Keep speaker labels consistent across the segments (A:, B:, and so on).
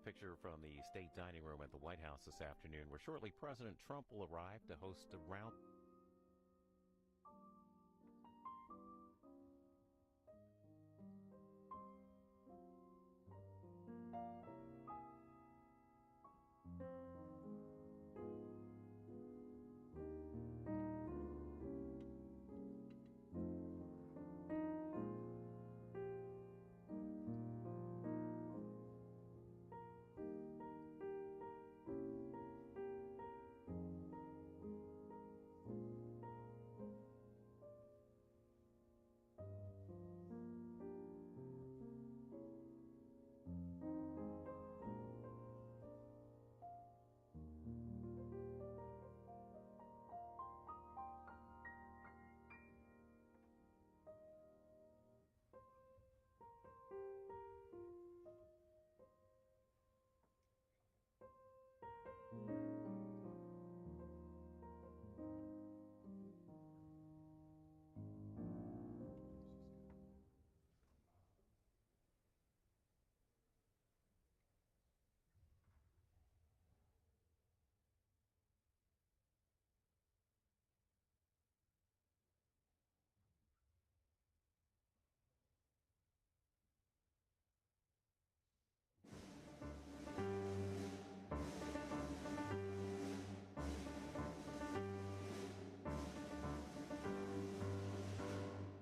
A: picture from the state dining room at the White House this afternoon, where shortly President Trump will arrive to host a round.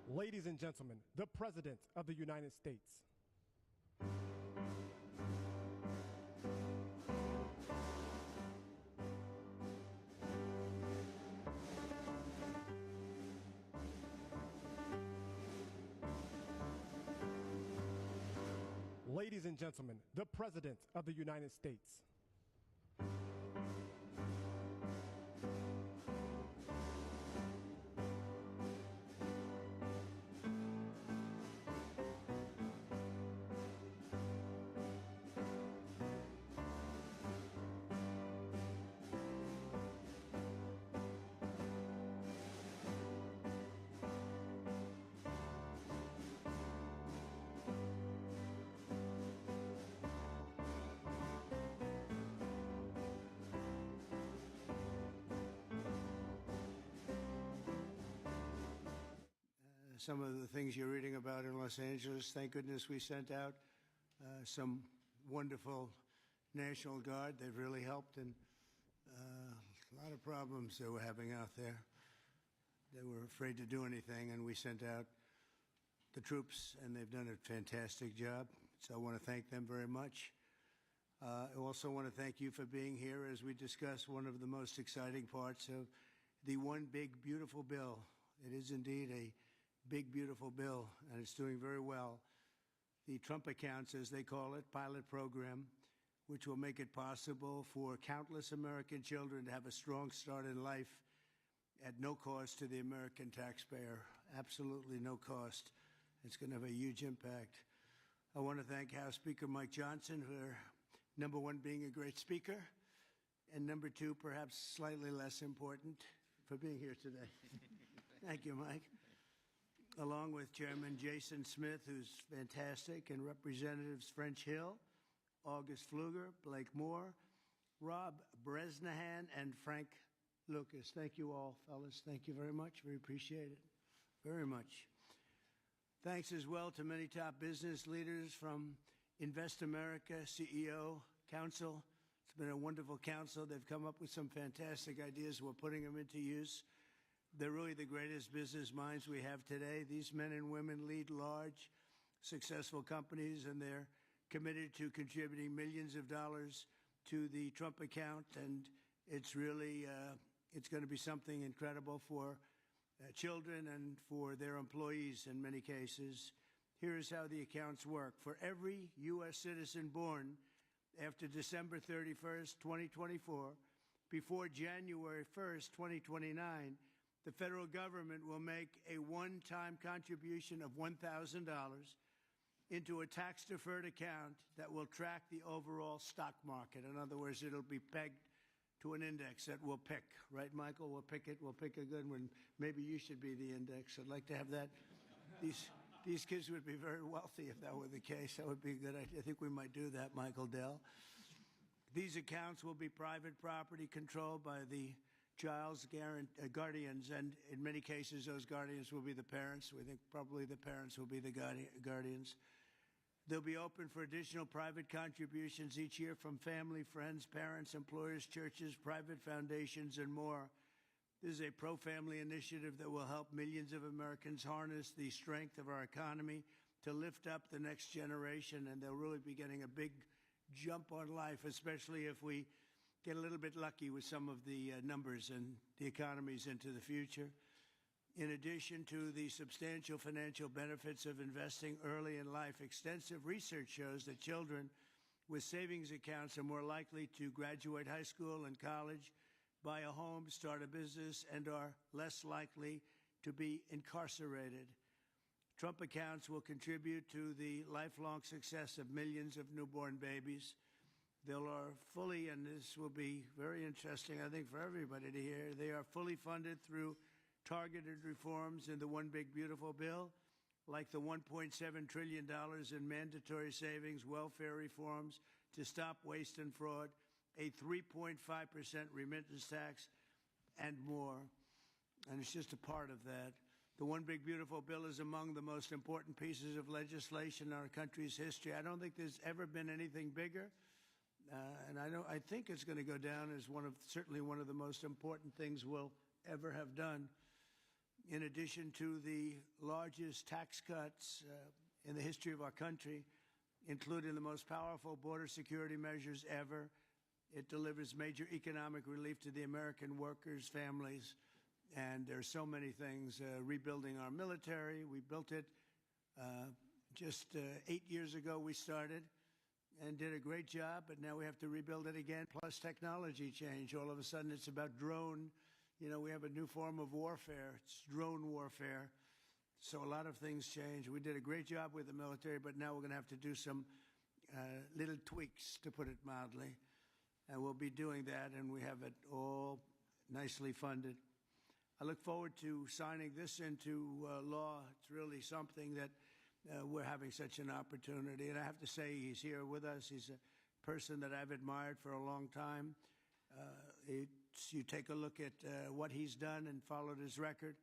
B: Ladies and gentlemen, the President of the United States. Ladies and gentlemen, the President of the United States.
C: Some of the things you're reading about in Los Angeles, thank goodness we sent out some wonderful National Guard. They've really helped, and a lot of problems they were having out there. They were afraid to do anything, and we sent out the troops, and they've done a fantastic job. So I want to thank them very much. I also want to thank you for being here as we discuss one of the most exciting parts of the One Big Beautiful Bill. It is indeed a big, beautiful bill, and it's doing very well. The Trump Accounts, as they call it, pilot program, which will make it possible for countless American children to have a strong start in life at no cost to the American taxpayer, absolutely no cost. It's going to have a huge impact. I want to thank House Speaker Mike Johnson for, number one, being a great speaker, and number two, perhaps slightly less important, for being here today. Thank you, Mike. Along with Chairman Jason Smith, who's fantastic, and Representatives French Hill, August Pfluger, Blake Moore, Rob Bresnahan, and Frank Lucas. Thank you all, fellas. Thank you very much. We appreciate it very much. Thanks as well to many top business leaders from Invest America, CEO, Council. It's been a wonderful council. They've come up with some fantastic ideas. We're putting them into use. They're really the greatest business minds we have today. These men and women lead large, successful companies, and they're committed to contributing millions of dollars to the Trump account. And it's really, it's going to be something incredible for children and for their employees in many cases. Here's how the accounts work. For every U.S. citizen born after December 31st, 2024, before January 1st, 2029, the federal government will make a one-time contribution of $1,000 into a tax-deferred account that will track the overall stock market. In other words, it'll be pegged to an index that we'll pick. Right, Michael? We'll pick it. We'll pick a good one. Maybe you should be the index. I'd like to have that. These kids would be very wealthy if that were the case. That would be a good idea. I think we might do that, Michael Dell. These accounts will be private property controlled by the child's guardians, and in many cases, those guardians will be the parents. We think probably the parents will be the guardians. They'll be open for additional private contributions each year from family, friends, parents, employers, churches, private foundations, and more. This is a pro-family initiative that will help millions of Americans harness the strength of our economy to lift up the next generation, and they'll really be getting a big jump on life, especially if we get a little bit lucky with some of the numbers and the economies into the future. In addition to the substantial financial benefits of investing early in life, extensive research shows that children with savings accounts are more likely to graduate high school and college, buy a home, start a business, and are less likely to be incarcerated. Trump accounts will contribute to the lifelong success of millions of newborn babies. They are fully, and this will be very interesting, I think, for everybody to hear, they are fully funded through targeted reforms in the One Big Beautiful Bill, like the $1.7 trillion in mandatory savings, welfare reforms to stop waste and fraud, a 3.5% remittance tax, and more. And it's just a part of that. The One Big Beautiful Bill is among the most important pieces of legislation in our country's history. I don't think there's ever been anything bigger. And I think it's going to go down as certainly one of the most important things we'll ever have done. In addition to the largest tax cuts in the history of our country, including the most powerful border security measures ever, it delivers major economic relief to the American workers' families. And there's so many things. Rebuilding our military, we built it just 8 years ago. We started and did a great job, but now we have to rebuild it again. Plus technology change. All of a sudden, it's about drone. You know, we have a new form of warfare. It's drone warfare. So a lot of things change. We did a great job with the military, but now we're going to have to do some little tweaks, to put it mildly. And we'll be doing that, and we have it all nicely funded. I look forward to signing this into law. It's really something that we're having such an opportunity. And I have to say, he's here with us. He's a person that I've admired for a long time. You take a look at what he's done and followed his record.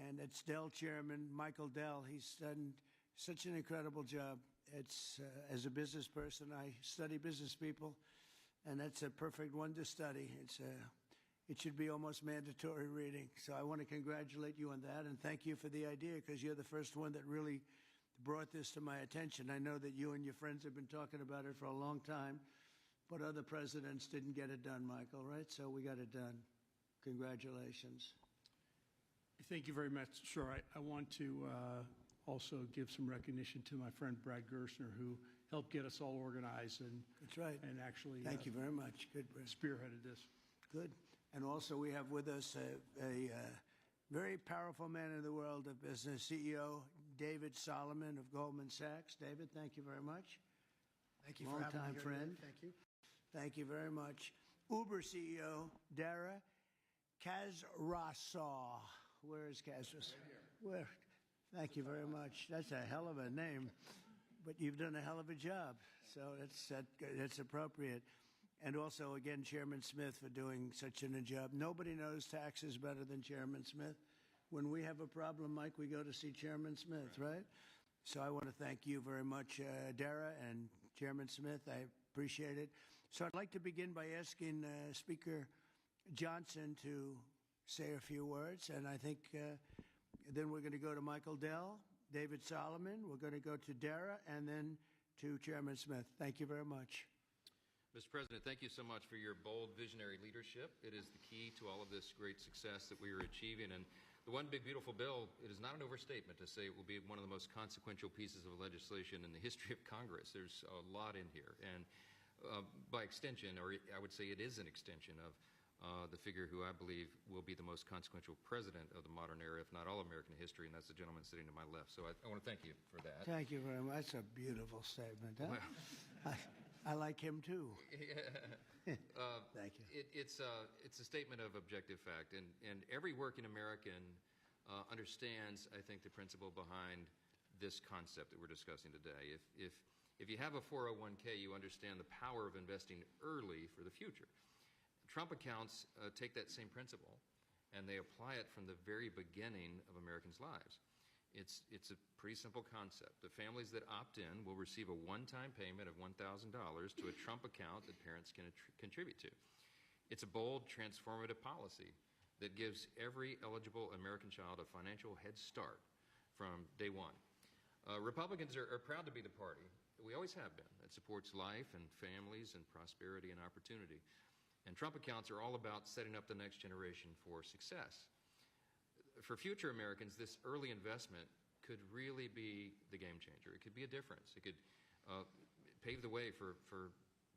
C: And it's Dell Chairman, Michael Dell. He's done such an incredible job. It's as a business person, I study business people, and that's a perfect one to study. It should be almost mandatory reading. So I want to congratulate you on that, and thank you for the idea, because you're the first one that really brought this to my attention. I know that you and your friends have been talking about it for a long time, but other presidents didn't get it done, Michael, right? So we got it done. Congratulations.
D: Thank you very much. Sure. I want to also give some recognition to my friend Brad Gerstner, who helped get us all organized and
C: that's right.
D: And actually
C: thank you very much. Good, Brad.
D: Spearheaded this.
C: Good. And also we have with us a very powerful man in the world of business, CEO David Solomon of Goldman Sachs. David, thank you very much.
E: Thank you for having me.
C: Long-time friend.
E: Thank you.
C: Thank you very much. Uber CEO Dara Khosrowshahi. Where is Khosrowshahi? Where? Thank you very much. That's a hell of a name, but you've done a hell of a job, so that's appropriate. And also, again, Chairman Smith for doing such a job. Nobody knows taxes better than Chairman Smith. When we have a problem, Mike, we go to see Chairman Smith, right? So I want to thank you very much, Dara and Chairman Smith. I appreciate it. So I'd like to begin by asking Speaker Johnson to say a few words, and I think then we're going to go to Michael Dell, David Solomon, we're going to go to Dara, and then to Chairman Smith. Thank you very much.
F: Mr. President, thank you so much for your bold, visionary leadership. It is the key to all of this great success that we are achieving. And the One Big Beautiful Bill, it is not an overstatement to say it will be one of the most consequential pieces of legislation in the history of Congress. There's a lot in here. And by extension, or I would say it is an extension of the figure who I believe will be the most consequential president of the modern era, if not all American history, and that's the gentleman sitting to my left. So I want to thank you for that.
C: Thank you very much. That's a beautiful statement. Huh? Well, I like him too. Thank you.
F: It's a statement of objective fact, and every working American understands, I think, the principle behind this concept that we're discussing today. If If you have a 401k, you understand the power of investing early for the future. Trump accounts take that same principle, and they apply it from the very beginning of Americans' lives. It's a pretty simple concept. The families that opt in will receive a one-time payment of $1,000 to a Trump account that parents can contribute to. It's a bold, transformative policy that gives every eligible American child a financial head start from day one. Republicans are proud to be the party, we always have been, that supports life and families and prosperity and opportunity. And Trump accounts are all about setting up the next generation for success. For future Americans, this early investment could really be the game changer. It could be a difference. It could pave the way for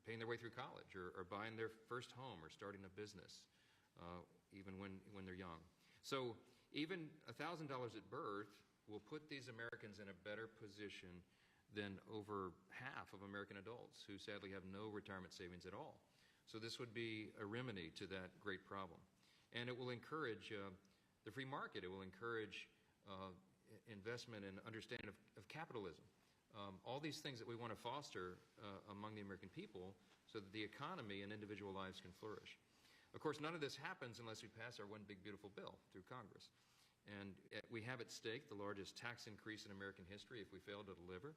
F: paying their way through college or buying their first home or starting a business, even when they're young. So even $1,000 at birth will put these Americans in a better position than over half of American adults who sadly have no retirement savings at all. So this would be a remedy to that great problem. And it will encourage the free market. It will encourage investment and understanding of capitalism. All these things that we want to foster among the American people so that the economy and individual lives can flourish. Of course, none of this happens unless we pass our one big beautiful bill through Congress. And we have at stake the largest tax increase in American history if we fail to deliver.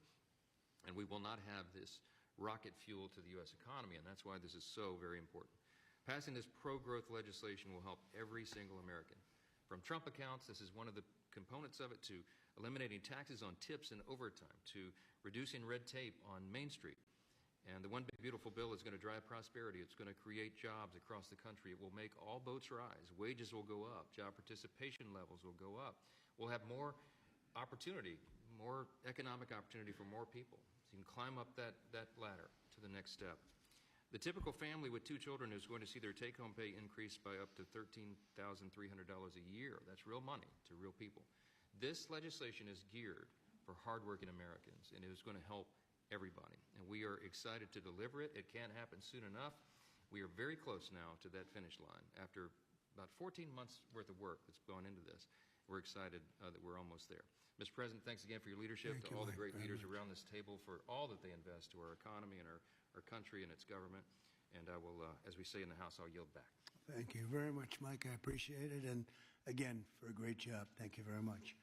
F: And we will not have this rocket fuel to the U.S. economy, and that's why this is so very important. Passing this pro-growth legislation will help every single American. From Trump accounts, this is one of the components of it, to eliminating taxes on tips and overtime, to reducing red tape on Main Street. And the one big beautiful bill is going to drive prosperity. It's going to create jobs across the country. It will make all boats rise. Wages will go up. Job participation levels will go up. We'll have more opportunity, more economic opportunity for more people. So you can climb up that ladder to the next step. The typical family with 2 children is going to see their take-home pay increase by up to $13,300 a year. That's real money to real people. This legislation is geared for hardworking Americans, and it is going to help everybody. And we are excited to deliver it. It can't happen soon enough. We are very close now to that finish line. After about 14 months worth of work that's gone into this, we're excited that we're almost there. Mr. President, thanks again for your leadership, to all the great leaders around this table for all that they invest to our economy and our country and its government. And I will, as we say in the House, I'll yield back.
C: Thank you very much, Mike. I appreciate it. And again, for a great job. Thank you very much.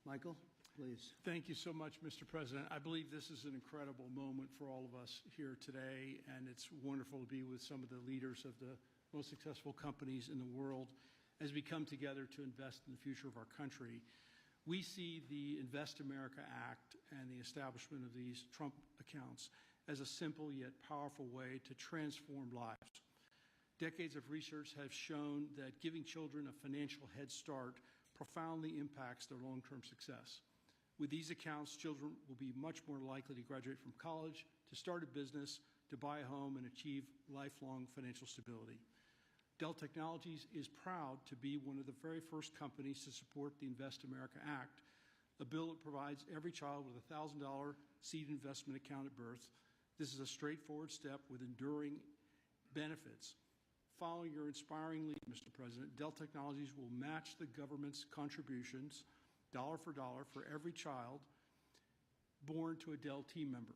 C: Michael, please.
D: Thank you so much, Mr. President. I believe this is an incredible moment for all of us here today, and it's wonderful to be with some of the leaders of the most successful companies in the world as we come together to invest in the future of our country. We see the Invest America Act and the establishment of these Trump accounts as a simple yet powerful way to transform lives. Decades of research have shown that giving children a financial head start profoundly impacts their long-term success. With these accounts, children will be much more likely to graduate from college, to start a business, to buy a home, and achieve lifelong financial stability. Dell Technologies is proud to be one of the very first companies to support the Invest America Act, a bill that provides every child with a $1,000 seed investment account at birth. This is a straightforward step with enduring benefits. Following your inspiring lead, Mr. President, Dell Technologies will match the government's contributions, dollar for every child born to a Dell team member.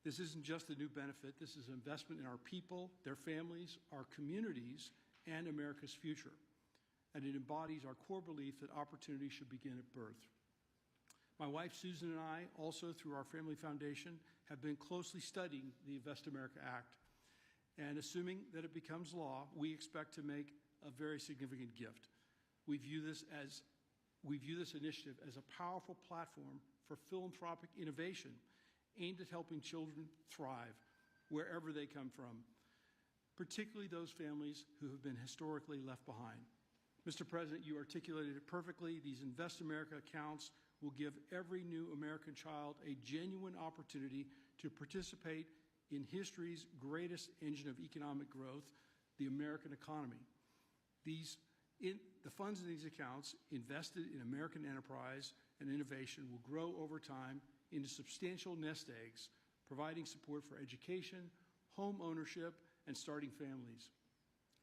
D: This isn't just a new benefit. This is an investment in our people, their families, our communities, and America's future. And it embodies our core belief that opportunity should begin at birth. My wife, Susan, and I, also through our family foundation, have been closely studying the Invest America Act. And assuming that it becomes law, we expect to make a very significant gift. We view this initiative as a powerful platform for philanthropic innovation aimed at helping children thrive wherever they come from, particularly those families who have been historically left behind. Mr. President, you articulated it perfectly. These Invest America accounts will give every new American child a genuine opportunity to participate in history's greatest engine of economic growth, the American economy. The funds in these accounts invested in American enterprise and innovation will grow over time into substantial nest eggs, providing support for education, home ownership, and starting families.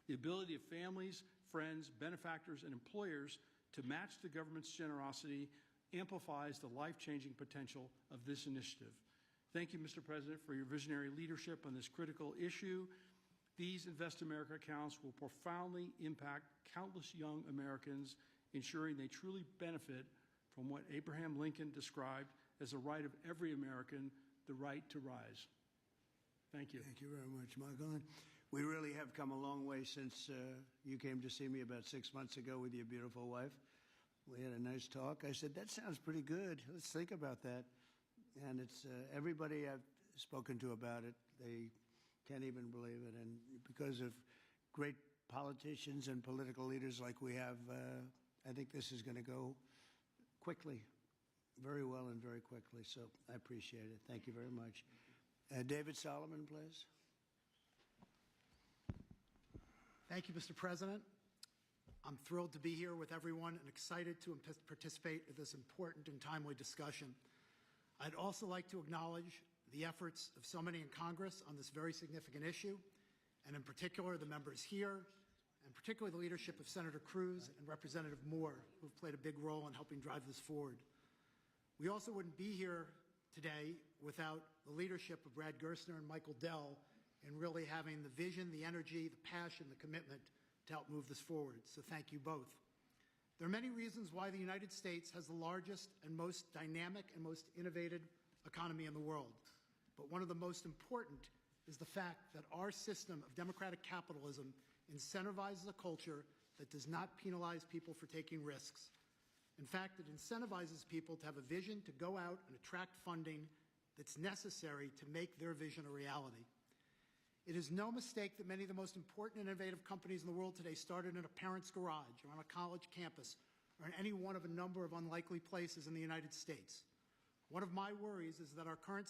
D: The ability of families, friends, benefactors, and employers to match the government's generosity amplifies the life-changing potential of this initiative. Thank you, Mr. President, for your visionary leadership on this critical issue. These Invest America accounts will profoundly impact countless young Americans, ensuring they truly benefit from what Abraham Lincoln described as the right of every American, the right to rise. Thank you.
C: Thank you very much, Michael. And we really have come a long way since you came to see me about 6 months ago with your beautiful wife. We had a nice talk. I said, that sounds pretty good. Let's think about that. And it's everybody I've spoken to about it, they can't even believe it. And because of great politicians and political leaders like we have, I think this is going to go quickly, very well and very quickly. So I appreciate it. Thank you very much. David Solomon, please.
E: Thank you, Mr. President. I'm thrilled to be here with everyone and excited to participate in this important and timely discussion. I'd also like to acknowledge the efforts of so many in Congress on this very significant issue, and in particular the members here, and particularly the leadership of Senator Cruz and Representative Moore, who have played a big role in helping drive this forward. We also wouldn't be here today without the leadership of Brad Gerstner and Michael Dell in really having the vision, the energy, the passion, the commitment to help move this forward. So thank you both. There are many reasons why the United States has the largest and most dynamic and most innovative economy in the world. But one of the most important is the fact that our system of democratic capitalism incentivizes a culture that does not penalize people for taking risks. In fact, it incentivizes people to have a vision, to go out and attract funding that's necessary to make their vision a reality. It is no mistake that many of the most important and innovative companies in the world today started in a parent's garage or on a college campus or in any one of a number of unlikely places in the United States. One of my worries is that our current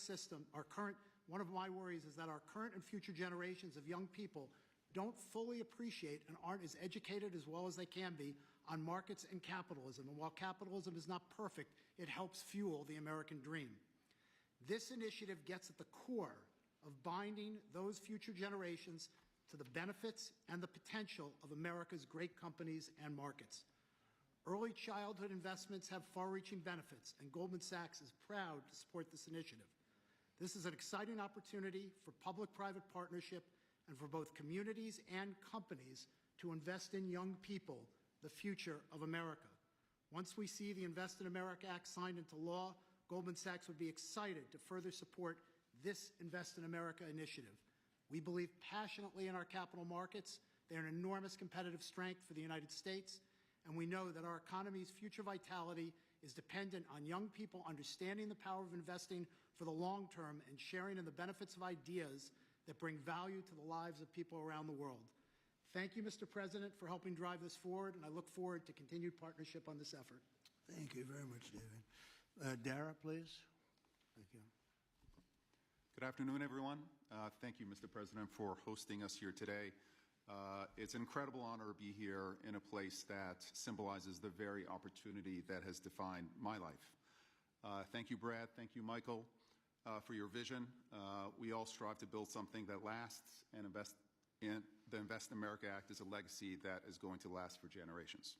E: and future generations of young people don't fully appreciate and aren't as educated as well as they can be on markets and capitalism. And while capitalism is not perfect, it helps fuel the American dream. This initiative gets at the core of binding those future generations to the benefits and the potential of America's great companies and markets. Early childhood investments have far-reaching benefits, and Goldman Sachs is proud to support this initiative. This is an exciting opportunity for public-private partnership and for both communities and companies to invest in young people, the future of America. Once we see the Invest in America Act signed into law, Goldman Sachs would be excited to further support this Invest in America initiative. We believe passionately in our capital markets. They're an enormous competitive strength for the United States, and we know that our economy's future vitality is dependent on young people understanding the power of investing for the long term and sharing in the benefits of ideas that bring value to the lives of people around the world. Thank you, Mr. President, for helping drive this forward, and I look forward to continued partnership on this effort.
C: Thank you very much, David. Dara, please. Thank you.
G: Good afternoon, everyone. Thank you, Mr. President, for hosting us here today. It's an incredible honor to be here in a place that symbolizes the very opportunity that has defined my life. Thank you, Brad. Thank you, Michael, for your vision. We all strive to build something that lasts, and the Invest in America Act is a legacy that is going to last for generations.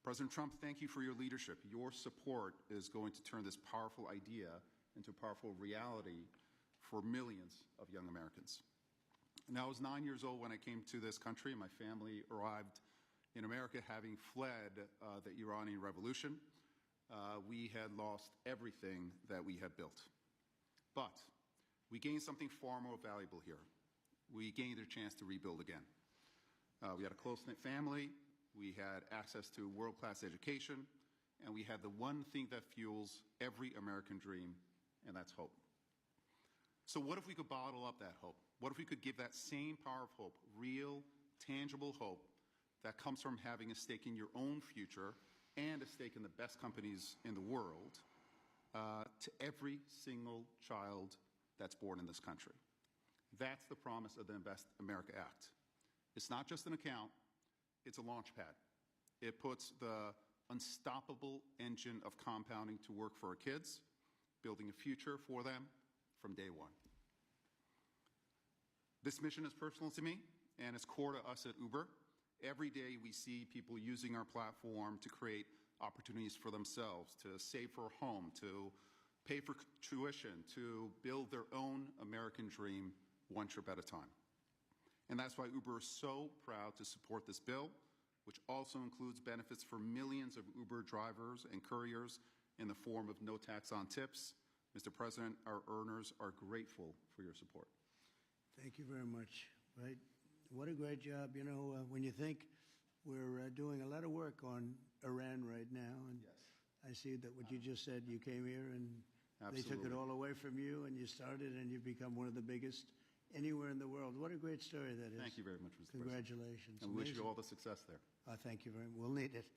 G: President Trump, thank you for your leadership. Your support is going to turn this powerful idea into a powerful reality for millions of young Americans. Now, I was 9 years old when I came to this country. My family arrived in America having fled the Iranian Revolution. We had lost everything that we had built. But we gained something far more valuable here. We gained a chance to rebuild again. We had a close-knit family. We had access to world-class education. And we had the one thing that fuels every American dream, and that's hope. So what if we could bottle up that hope? What if we could give that same power of hope, real, tangible hope that comes from having a stake in your own future and a stake in the best companies in the world to every single child that's born in this country? That's the promise of the Invest America Act. It's not just an account, it's a launch pad. It puts the unstoppable engine of compounding to work for our kids, building a future for them from day one. This mission is personal to me, and it's core to us at Uber. Every day we see people using our platform to create opportunities for themselves, to save for a home, to pay for tuition to build their own American dream one trip at a time. And that's why Uber is so proud to support this bill, which also includes benefits for millions of Uber drivers and couriers in the form of no tax on tips. Mr. President, our earners are grateful for your support.
C: Thank you very much. Right? What a great job. You know, when you think we're doing a lot of work on Iran right now, and I see that what you just said, you came here and they took it all away from you, and you started, and you've become one of the biggest anywhere in the world. What a great story that is.
G: Thank you very much, Mr.
C: Congratulations.
G: President. And we wish you all the success there.
C: Thank you very much. We'll need it.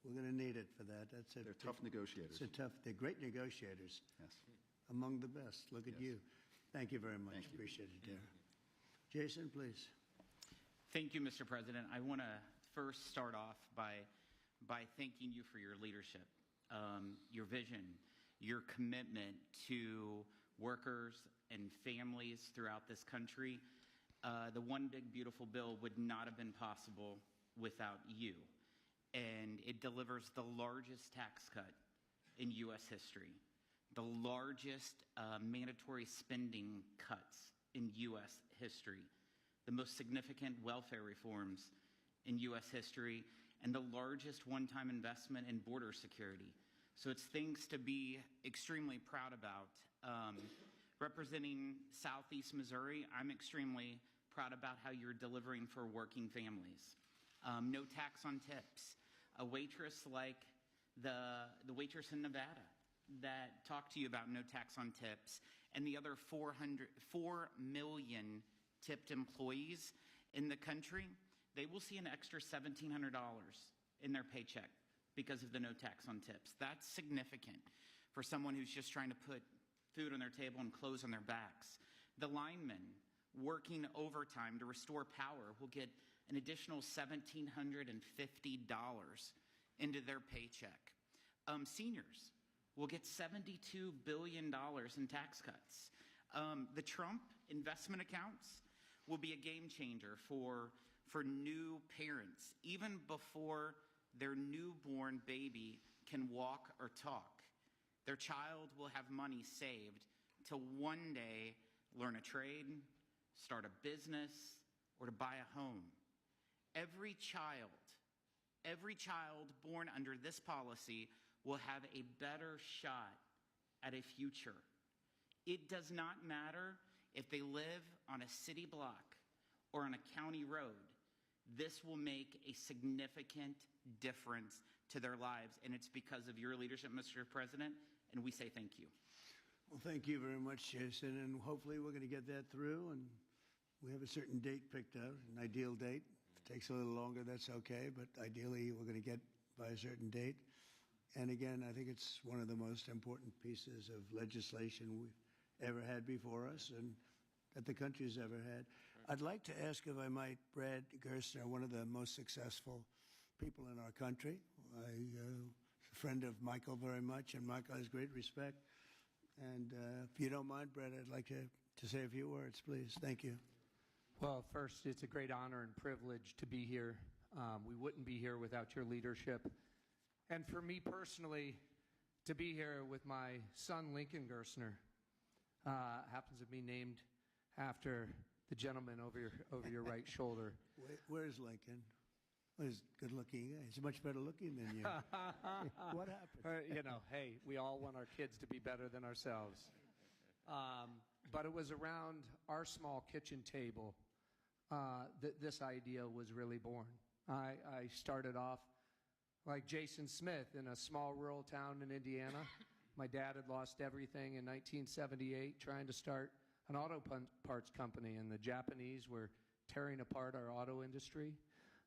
C: We're going to need it for that. That's it.
G: They're tough negotiators.
C: They're great negotiators.
G: Yes.
C: Among the best. Look at you. Thank you very much.
G: Thank you.
C: Appreciate it, dear. Jason, please.
H: Thank you, Mr. President. I want to first start off by thanking you for your leadership, your vision, your commitment to workers and families throughout this country. The One Big Beautiful Bill would not have been possible without you. And it delivers the largest tax cut in U.S. history, the largest mandatory spending cuts in U.S. history, the most significant welfare reforms in U.S. history, and the largest one-time investment in border security. So it's things to be extremely proud about. Representing Southeast Missouri, I'm extremely proud about how you're delivering for working families. No tax on tips. A waitress like the waitress in Nevada that talked to you about no tax on tips, and the other 4 million tipped employees in the country, they will see an extra $1,700 in their paycheck because of the no tax on tips. That's significant for someone who's just trying to put food on their table and clothes on their backs. The linemen working overtime to restore power will get an additional $1,750 into their paycheck. Seniors will get $72 billion in tax cuts. The Trump investment accounts will be a game changer for new parents, even before their newborn baby can walk or talk. Their child will have money saved to one day learn a trade, start a business, or to buy a home. Every child born under this policy will have a better shot at a future. It does not matter if they live on a city block or on a county road. This will make a significant difference to their lives, and it's because of your leadership, Mr. President, and we say thank you.
C: Well, thank you very much, Jason, and hopefully we're going to get that through, and we have a certain date picked out, an ideal date. If it takes a little longer, that's okay, but ideally we're going to get by a certain date. And again, I think it's one of the most important pieces of legislation we've ever had before us and that the country's ever had. I'd like to ask, if I might, Brad Gerstner, one of the most successful people in our country. I'm a friend of Michael very much, and Michael has great respect. And if you don't mind, Brad, I'd like to say a few words, please. Thank you.
I: Well, first, it's a great honor and privilege to be here. We wouldn't be here without your leadership. And for me personally, to be here with my son, Lincoln Gerstner, happens to be named after the gentleman over your right shoulder.
C: Where's Lincoln? Well, he's good looking. He's much better looking than you. What happened?
I: Hey, we all want our kids to be better than ourselves. But it was around our small kitchen table that this idea was really born. I started off like Jason Smith in a small rural town in Indiana. My dad had lost everything in 1978 trying to start an auto parts company, and the Japanese were tearing apart our auto industry.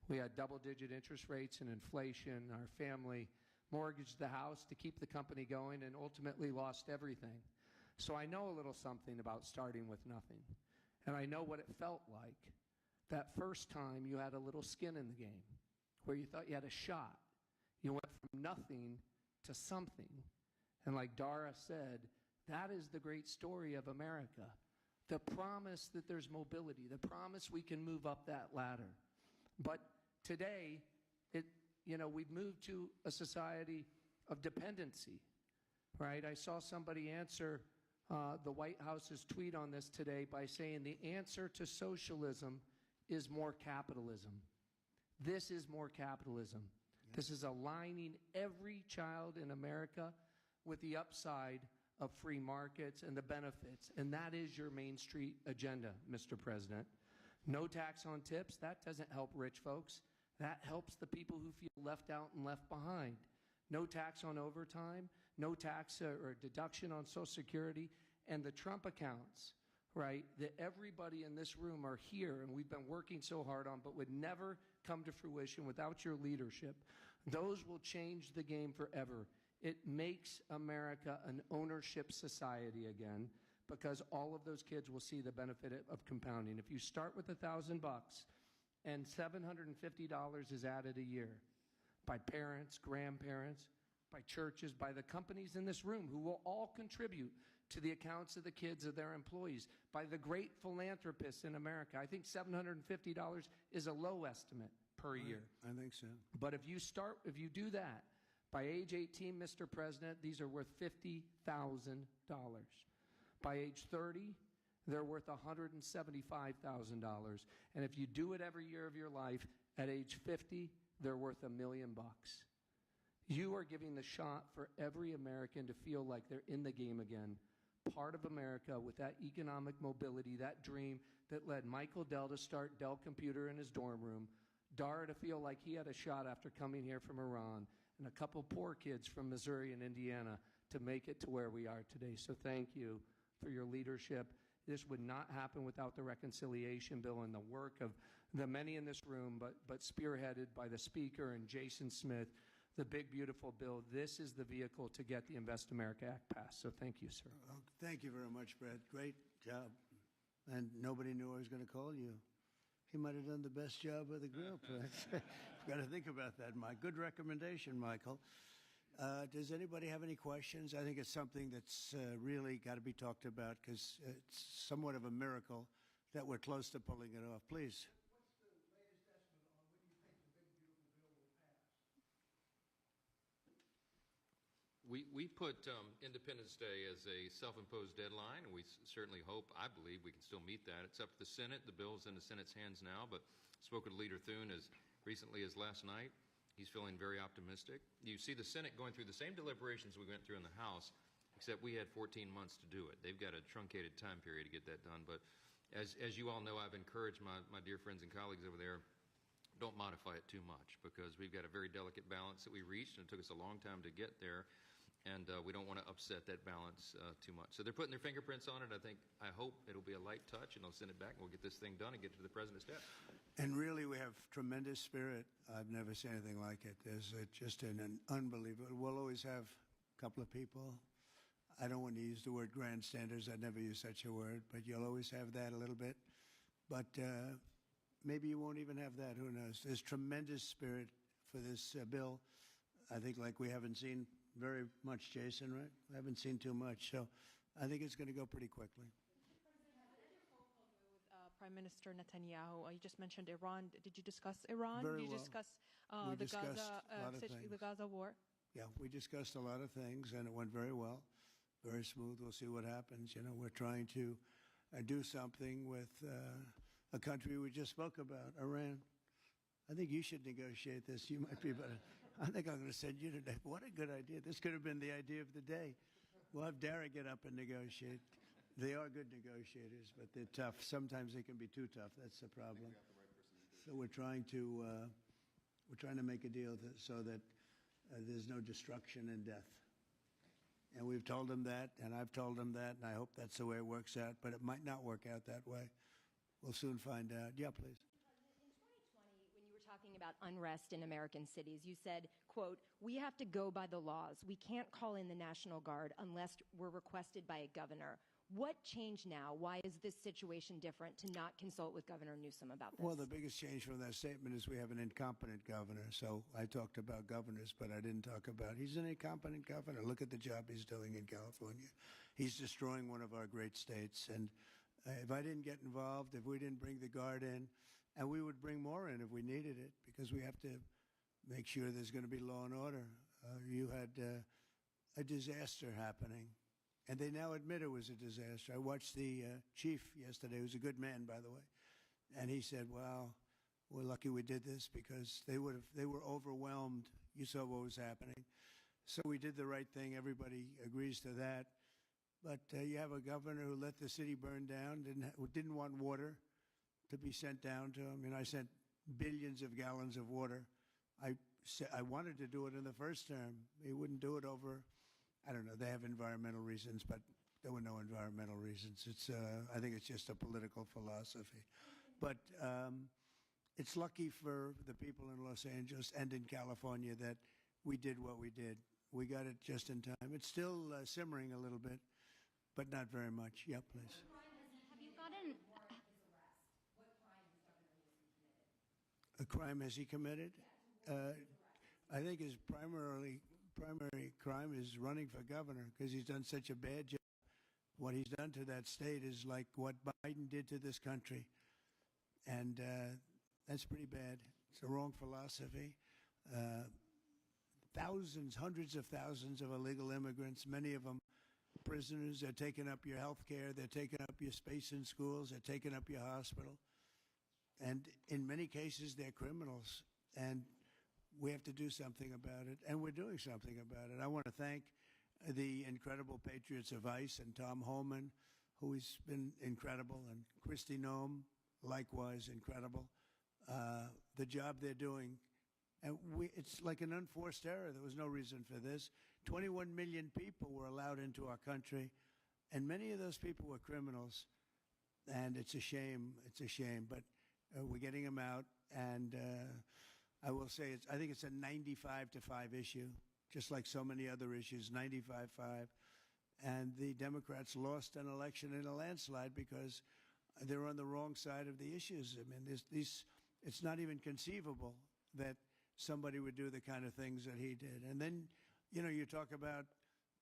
I: We had double-digit interest rates and inflation. Our family mortgaged the house to keep the company going and ultimately lost everything. So I know a little something about starting with nothing. And I know what it felt like that first time you had a little skin in the game, where you thought you had a shot. You went from nothing to something. And like Dara said, that is the great story of America. The promise that there's mobility, the promise we can move up that ladder. But today, we've moved to a society of dependency. right? I saw somebody answer the White House's tweet on this today by saying the answer to socialism is more capitalism. This is more capitalism. Yes. This is aligning every child in America with the upside of free markets and the benefits. And that is your Main Street agenda, Mr. President. No tax on tips. That doesn't help rich folks. That helps the people who feel left out and left behind. No tax on overtime. No tax or deduction on Social Security. And the Trump accounts, right, that everybody in this room are here and we've been working so hard on but would never come to fruition without your leadership. Those will change the game forever. It makes America an ownership society again because all of those kids will see the benefit of compounding. If you start with $1,000 and $750 is added a year by parents, grandparents, by churches, by the companies in this room who will all contribute to the accounts of the kids of their employees, by the great philanthropists in America. I think $750 is a low estimate per year.
C: I think so.
I: But if you do that, by age 18, Mr. President, these are worth $50,000. By age 30, they're worth $175,000. And if you do it every year of your life, at age 50, they're worth $1 million. You are giving the shot for every American to feel like they're in the game again, part of America with that economic mobility, that dream that led Michael Dell to start Dell Computer in his dorm room, Dara to feel like he had a shot after coming here from Iran, and a couple poor kids from Missouri and Indiana to make it to where we are today. So thank you for your leadership. This would not happen without the reconciliation bill and the work of the many in this room, but spearheaded by the Speaker and Jason Smith, the big, beautiful bill. This is the vehicle to get the Invest America Act passed. So thank you, sir.
C: Thank you very much, Brad. Great job. And nobody knew I was going to call you. He might have done the best job of the group. I've got to think about that, Mike. Good recommendation, Michael. Does anybody have any questions? I think it's something that's really got to be talked about because it's somewhat of a miracle that we're close to pulling it off. Please.
F: We put Independence Day as a self-imposed deadline, and we certainly hope, I believe, we can still meet that. It's up to the Senate. The bill's in the Senate's hands now, but I spoke with Leader Thune as recently as last night. He's feeling very optimistic. You see the Senate going through the same deliberations we went through in the House, except we had 14 months to do it. They've got a truncated time period to get that done. But as you all know, I've encouraged my dear friends and colleagues over there, don't modify it too much because we've got a very delicate balance that we reached, and it took us a long time to get there. And we don't want to upset that balance too much. So they're putting their fingerprints on it. I hope it'll be a light touch, and they'll send it back, and we'll get this thing done and get to the President's desk.
C: And really, we have tremendous spirit. I've never seen anything like it. There's just an unbelievable. We'll always have a couple of people. I don't want to use the word grandstanders. I'd never use such a word, but you'll always have that a little bit. But maybe you won't even have that. Who knows? There's tremendous spirit for this bill. I think like we haven't seen very much, Jason, right? I haven't seen too much. So I think it's going to go pretty quickly.
J: Prime Minister Netanyahu, you just mentioned Iran. Did you discuss Iran?
C: Very
J: Did you
C: well.
J: discuss
C: the
J: Gaza war?
C: Yeah, we discussed a lot of things, and it went very well, very smooth. We'll see what happens. You know, we're trying to do something with a country we just spoke about, Iran. I think you should negotiate this. You might be better. I think I'm going to send you today. What a good idea. This could have been the idea of the day. We'll have Dara get up and negotiate. They are good negotiators, but they're tough. Sometimes they can be too tough. That's the problem. So we're trying to make a deal so that there's no destruction and death. And we've told them that, and I've told them that, and I hope that's the way it works out. But it might not work out that way. We'll soon find out. Yeah, please.
K: Talking about unrest in American cities, you said, quote, "We have to go by the laws. We can't call in the National Guard unless we're requested by a governor." What changed now? Why is this situation different to not consult with Governor Newsom about this?
C: Well, the biggest change from that statement is we have an incompetent governor. So I talked about governors, but I didn't talk about he's an incompetent governor. Look at the job he's doing in California. He's destroying one of our great states. And if I didn't get involved, if we didn't bring the Guard in, and we would bring more in if we needed it, because we have to make sure there's going to be law and order. You had a disaster happening. And they now admit it was a disaster. I watched the chief yesterday, who's a good man, by the way, and he said, well, we're lucky we did this because they were overwhelmed. You saw what was happening. So we did the right thing. Everybody agrees to that. But you have a governor who let the city burn down, didn't want water to be sent down to him. I sent billions of gallons of water. I wanted to do it in the first term. He wouldn't do it over, I don't know, they have environmental reasons, but there were no environmental reasons. I think it's just a political philosophy. But it's lucky for the people in Los Angeles and in California that we did what we did. We got it just in time. It's still simmering a little bit, but not very much. Yeah, please.
K: Have you gotten...
C: A crime has he committed? I think his primary crime is running for governor because he's done such a bad job. What he's done to that state is like what Biden did to this country. And that's pretty bad. It's the wrong philosophy. Thousands, hundreds of thousands of illegal immigrants, many of them prisoners. They're taking up your health care. They're taking up your space in schools. They're taking up your hospital. And in many cases, they're criminals. And we have to do something about it. And we're doing something about it. I want to thank the incredible patriots of ICE and Tom Homan, who has been incredible, and Kristi Noem, likewise incredible. The job they're doing. And it's like an unforced error. There was no reason for this. 21 million people were allowed into our country, and many of those people were criminals. And it's a shame. It's a shame. But we're getting them out. And I will say, I think it's a 95-5 issue, just like so many other issues, 95-5. And the Democrats lost an election in a landslide because they're on the wrong side of the issues. I mean, it's not even conceivable that somebody would do the kind of things that he did. And then, you talk about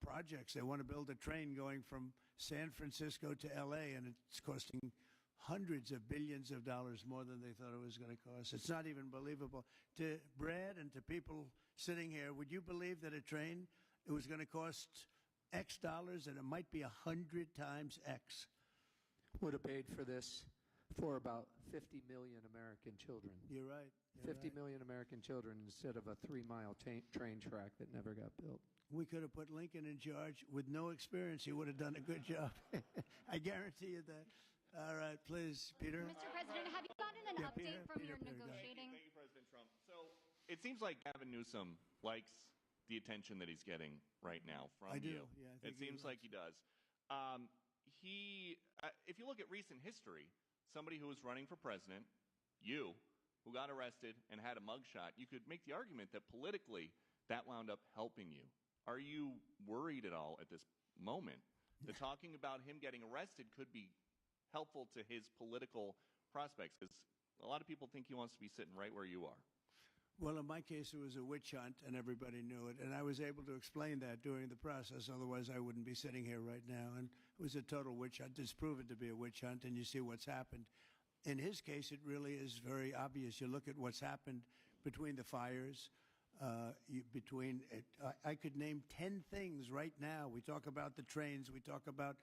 C: projects. They want to build a train going from San Francisco to L.A., and it's costing hundreds of billions of dollars more than they thought it was going to cost. It's not even believable. To Brad and to people sitting here, would you believe that a train, it was going to cost X dollars and it might be 100 times X?
I: Would have paid for this for about 50 million American children.
C: You're right.
I: 50 million American children instead of a 3-mile train track that never got built.
C: We could have put Lincoln in charge with no experience. He would have done a good job. I guarantee you that. All right, please, Peter.
K: Mr. President, have you gotten an update from your negotiating?
L: Thank you, President Trump. So it seems like Gavin Newsom likes the attention that he's getting right now from you.
C: Yeah,
L: it seems like he does. If you look at recent history, somebody who was running for president, you, who got arrested and had a mugshot, you could make the argument that politically that wound up helping you. Are you worried at all at this moment that talking about him getting arrested could be helpful to his political prospects? Because a lot of people think he wants to be sitting right where you are.
C: Well, in my case, it was a witch hunt, and everybody knew it. And I was able to explain that during the process. Otherwise, I wouldn't be sitting here right now. And it was a total witch hunt. It's proven to be a witch hunt, and you see what's happened. In his case, it really is very obvious. You look at what's happened between the fires, I could name 10 things right now. We talk about the trains. We talk about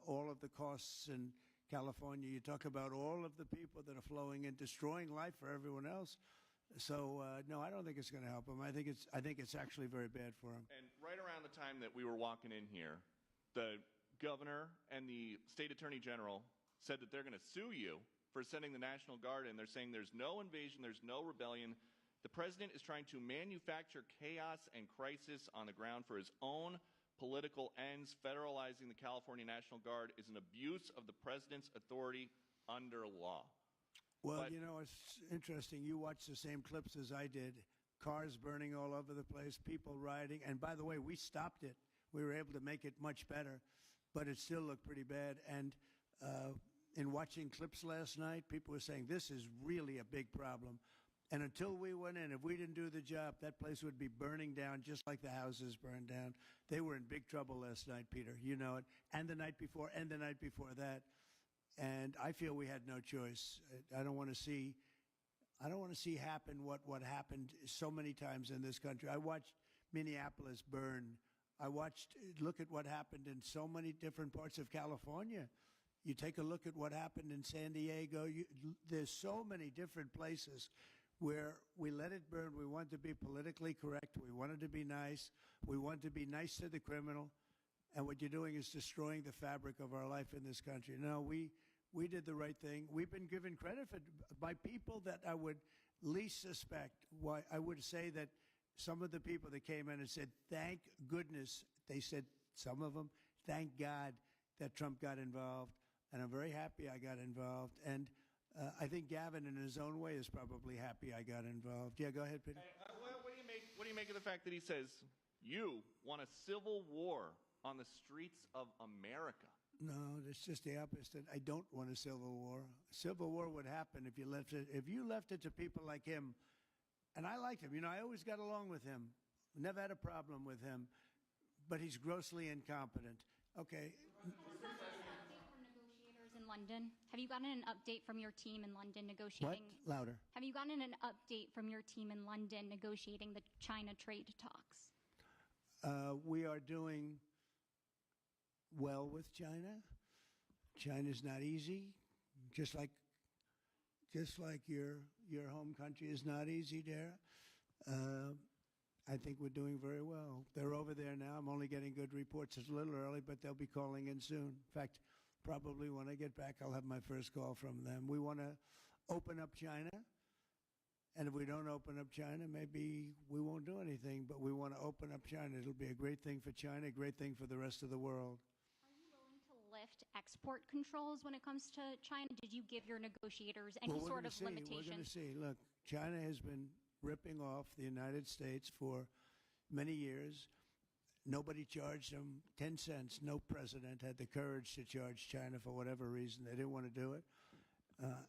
C: all of the costs in California. You talk about all of the people that are flowing in, destroying life for everyone else. So, no, I don't think it's going to help him. I think it's actually very bad for him.
L: And right around the time that we were walking in here, the governor and the state attorney general said that they're going to sue you for sending the National Guard in. They're saying there's no invasion, there's no rebellion. The president is trying to manufacture chaos and crisis on the ground for his own political ends. Federalizing the California National Guard is an abuse of the president's authority under law.
C: Well, it's interesting. You watched the same clips as I did. Cars burning all over the place, people rioting. And by the way, we stopped it. We were able to make it much better, but it still looked pretty bad. And in watching clips last night, people were saying this is really a big problem. And until we went in, if we didn't do the job, that place would be burning down just like the houses burned down. They were in big trouble last night, Peter. You know it. And the night before, and the night before that. And I feel we had no choice. I don't want to see happen what happened so many times in this country. I watched Minneapolis burn look at what happened in so many different parts of California. You take a look at what happened in San Diego. There's so many different places where we let it burn. We want to be politically correct. We wanted to be nice. We want to be nice to the criminal. And what you're doing is destroying the fabric of our life in this country. No, we did the right thing. We've been given credit by people that I would least suspect. Why I would say that some of the people that came in and said, thank goodness, they said, some of them, thank God that Trump got involved. And I'm very happy I got involved. And I think Gavin, in his own way, is probably happy I got involved. Yeah, go ahead, Peter.
L: What do you make of the fact that he says, you want a civil war on the streets of America?
C: No, it's just the opposite. I don't want a civil war. Civil war would happen if you left it to people like him. And I liked him. You know, I always got along with him. Never had a problem with him. But he's grossly incompetent. Okay.
M: In London, have you gotten an update from your team in London negotiating?
C: What? Louder.
M: Have you gotten an update from your team in London negotiating the China trade talks?
C: We are doing well with China. China's not easy, just like your home country is not easy there. I think we're doing very well. They're over there now. I'm only getting good reports. It's a little early, but they'll be calling in soon. In fact, probably when I get back, I'll have my first call from them. We want to open up China. And if we don't open up China, maybe we won't do anything. But we want to open up China. It'll be a great thing for China, a great thing for the rest of the world.
M: Are you willing to lift export controls when it comes to China? Did you give your negotiators any sort of limitations?
C: We're going to see. Look, China has been ripping off the United States for many years. Nobody charged them 10 cents. No president had the courage to charge China for whatever reason. They didn't want to do it.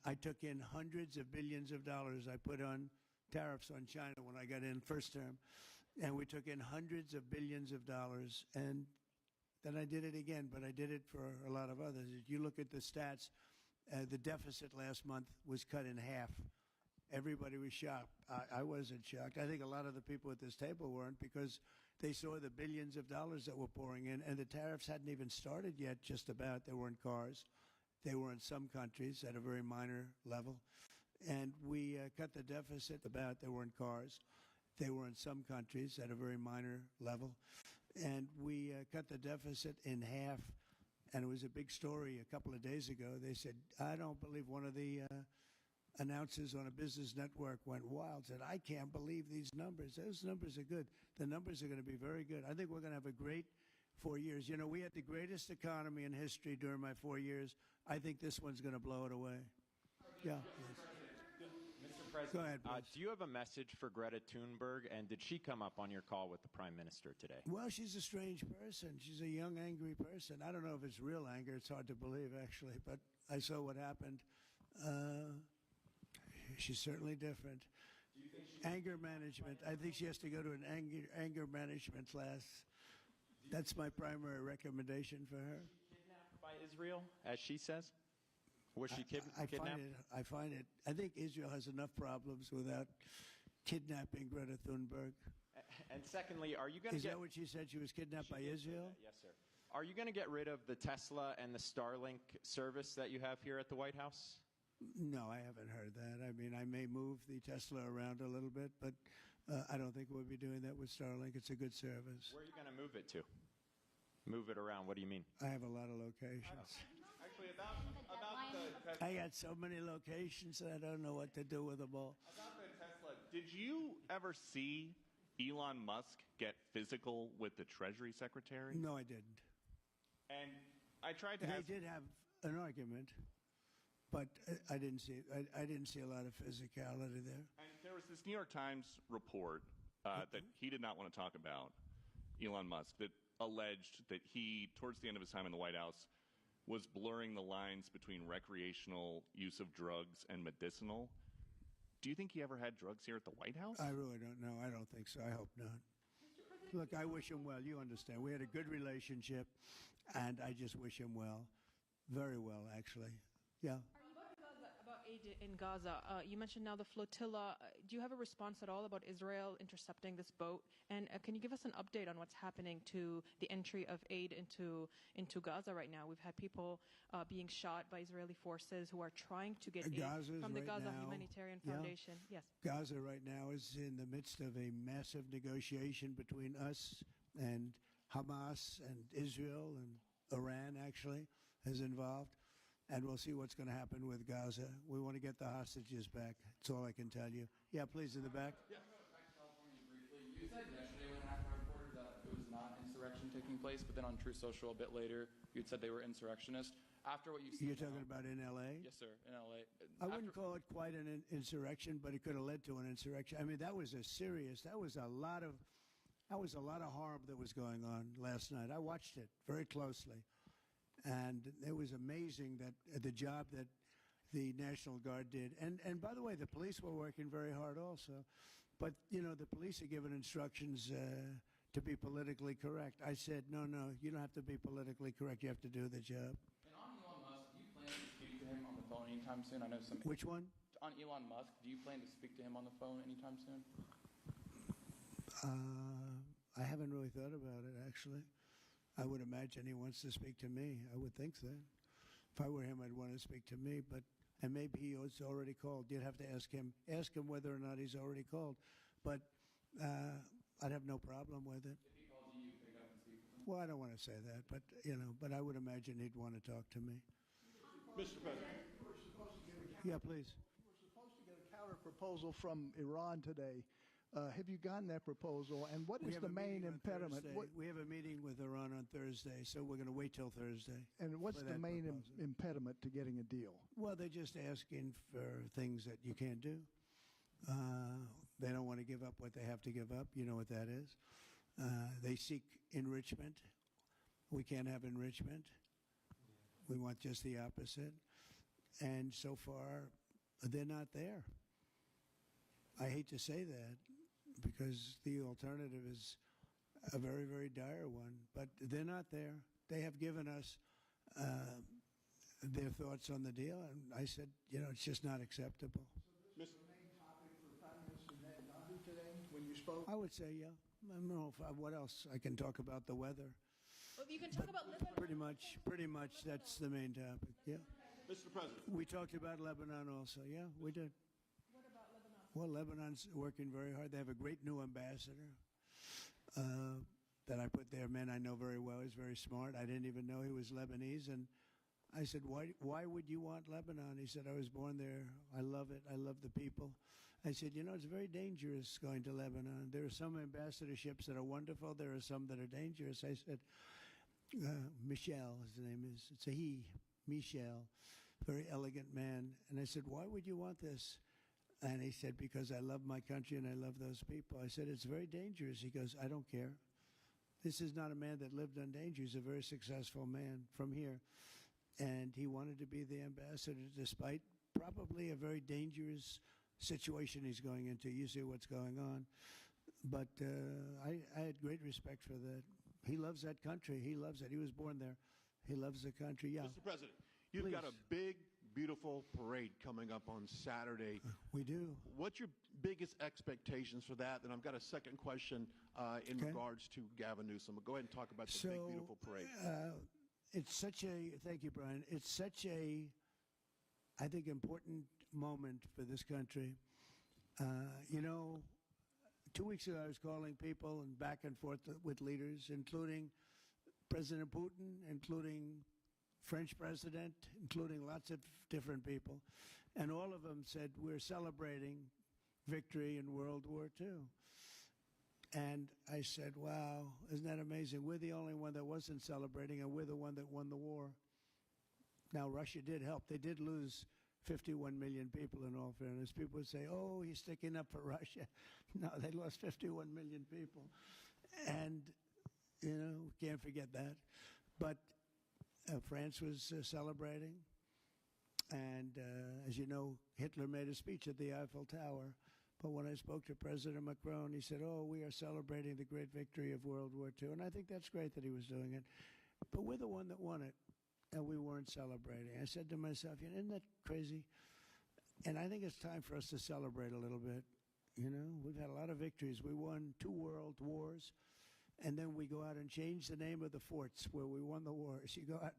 C: I took in hundreds of billions of dollars. I put on tariffs on China when I got in first term. And we took in hundreds of billions of dollars. And then I did it again, but I did it for a lot of others. If you look at the stats, the deficit last month was cut in half. Everybody was shocked. I wasn't shocked. I think a lot of the people at this table weren't, because they saw the billions of dollars that were pouring in, and the tariffs hadn't even started yet, just about. They were in cars. They were in some countries at a very minor level. And we cut the deficit about. They were in cars. They were in some countries at a very minor level. And we cut the deficit in half. And it was a big story a couple of days ago. They said, I don't believe, one of the announcers on a business network went wild, said, I can't believe these numbers. Those numbers are good. The numbers are going to be very good. I think we're going to have a great 4 years. You know, we had the greatest economy in history during my 4 years. I think this one's going to blow it away. Yeah.
N: Mr. President,
C: go ahead,
N: do you have a message for Greta Thunberg, and did she come up on your call with the Prime Minister today?
C: Well, she's a strange person. She's a young, angry person. I don't know if it's real anger. It's hard to believe, actually, but I saw what happened. She's certainly different. Anger management. I think she has to go to an anger management class. That's my primary recommendation for her.
N: Kidnapped by Israel, as she says? Was she kidnapped?
C: I find it. I think Israel has enough problems without kidnapping Greta Thunberg.
N: And secondly, are you going to
C: Is that what she said? She was kidnapped by Israel?
N: Yes, sir. Are you going to get rid of the Tesla and the Starlink service that you have here at the White House?
C: No, I haven't heard that. I mean, I may move the Tesla around a little bit, but I don't think we'll be doing that with Starlink. It's a good service.
N: Where are you going to move it to? Move it around. What do you mean?
C: I have a lot of locations.
L: Actually, about the Tesla.
C: I got so many locations that I don't know what to do with them all.
L: About the Tesla, did you ever see Elon Musk get physical with the Treasury Secretary?
C: No, I didn't.
L: And I tried to ask.
C: They did have an argument, but I didn't see. I didn't see a lot of physicality there.
L: And there was this New York Times report that he did not want to talk about, Elon Musk, that alleged that he, towards the end of his time in the White House, was blurring the lines between recreational use of drugs and medicinal. Do you think he ever had drugs here at the White House?
C: I really don't know. I don't think so. I hope not. Look, I wish him well. You understand. We had a good relationship, and I just wish him well. Very well, actually. Yeah.
J: Are you about in Gaza. You mentioned now the flotilla. Do you have a response at all about Israel intercepting this boat? And can you give us an update on what's happening to the entry of aid into Gaza right now? We've had people being shot by Israeli forces who are trying to get aid from the Gaza Humanitarian Foundation. Yes.
C: Gaza right now is in the midst of a massive negotiation between us and Hamas and Israel, and Iran actually is involved. And we'll see what's going to happen with Gaza. We want to get the hostages back. That's all I can tell you. Yeah, please, in the back.
O: Yeah. Back to California briefly. You said yesterday when I asked my reporter that it was not insurrection taking place, but then on Truth Social a bit later, you'd said they were insurrectionists. After what you've seen,
C: you're talking about in L.A.?
O: Yes, sir, in L.A.
C: I wouldn't call it quite an insurrection, but it could have led to an insurrection. I mean, that was a lot of harm that was going on last night. I watched it very closely. And it was amazing that the job that the National Guard did. And by the way, the police were working very hard also. But, you know, the police are given instructions to be politically correct. I said, no, you don't have to be politically correct. You have to do the job.
O: And on Elon Musk, do you plan to speak to him on the phone anytime soon? I know some.
C: Which one?
O: On Elon Musk, do you plan to speak to him on the phone anytime soon?
C: I haven't really thought about it, actually. I would imagine he wants to speak to me. I would think so. If I were him, I'd want to speak to me. And maybe he was already called. You'd have to ask him whether or not he's already called. But I'd have no problem with it.
O: If he calls you, you pick up and speak to him?
C: Well, I don't want to say that, but but I would imagine he'd want to talk to me.
P: Mr. President.
C: Yeah, please.
P: We're supposed to get a counter proposal from Iran today. Have you gotten that proposal? And what is the main impediment?
C: We have a meeting with Iran on Thursday, so we're going to wait till Thursday.
P: And what's the main impediment to getting a deal?
C: Well, they're just asking for things that you can't do. They don't want to give up what they have to give up. You know what that is. They seek enrichment. We can't have enrichment. We want just the opposite. And so far, they're not there. I hate to say that, because the alternative is a very, very dire one. But they're not there. They have given us their thoughts on the deal, and I said, it's just not acceptable.
P: So this is the main topic for Prime Minister Netanyahu today when you spoke?
C: I would say, yeah. I don't know what else. I can talk about the weather.
J: Well, you can talk about Lebanon.
C: Pretty much that's the main topic, yeah.
P: Mr. President.
C: We talked about Lebanon also, yeah, we did.
J: What about Lebanon?
C: Well, Lebanon's working very hard. They have a great new ambassador that I put there. Man I know very well. He's very smart. I didn't even know he was Lebanese. And I said, why would you want Lebanon? He said, I was born there. I love it. I love the people. I said, it's very dangerous going to Lebanon. There are some ambassadorships that are wonderful. There are some that are dangerous. I said, Michel, his name is. It's a he, Michel, very elegant man. And I said, why would you want this? And he said, because I love my country and I love those people. I said, it's very dangerous. He goes, I don't care. This is not a man that lived on danger. He's a very successful man from here. And he wanted to be the ambassador despite probably a very dangerous situation he's going into. You see what's going on. But I had great respect for that. He loves that country. He loves it. He was born there. He loves the country. Yeah.
P: Mr. President, you've got a big, beautiful parade coming up on Saturday.
C: We do.
P: What's your biggest expectations for that? And I've got a second question in regards to Gavin Newsom. Go ahead and talk about the big, beautiful parade.
C: It's such a, thank you, Brian. It's such a, I think, important moment for this country. 2 weeks ago, I was calling people and back and forth with leaders, including President Putin, including French president, including lots of different people. And all of them said, we're celebrating victory in World War II. And I said, wow, isn't that amazing? We're the only one that wasn't celebrating, and we're the one that won the war. Now, Russia did help. They did lose 51 million people, in all fairness. People would say, oh, he's sticking up for Russia. No, they lost 51 million people. And, can't forget that. But France was celebrating. And, as you know, Hitler made a speech at the Eiffel Tower. But when I spoke to President Macron, he said, oh, we are celebrating the great victory of World War II. And I think that's great that he was doing it. But we're the one that won it, and we weren't celebrating. I said to myself, isn't that crazy? And I think it's time for us to celebrate a little bit. You know, we've had a lot of victories. We won 2 world wars, and then we go out and change the name of the forts where we won the wars. You go out,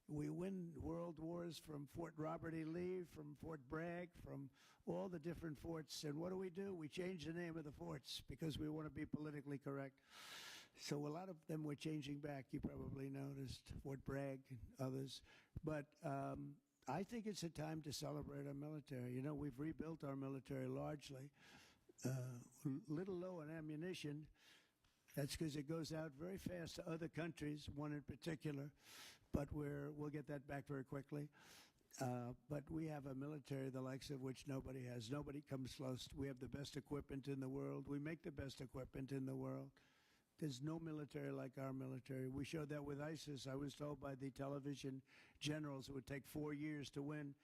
C: we win world wars from Fort Robert E. Lee, from Fort Bragg, from all the different forts. And what do? We change the name of the forts because we want to be politically correct. So a lot of them we're changing back. You probably noticed Fort Bragg and others. But I think it's a time to celebrate our military. You know, we've rebuilt our military largely. Little low on ammunition. That's because it goes out very fast to other countries, one in particular. But we'll get that back very quickly. But we have a military the likes of which nobody has. Nobody comes close. We have the best equipment in the world. We make the best equipment in the world. There's no military like our military. We showed that with ISIS. I was told by the television generals it would take 4 years to win,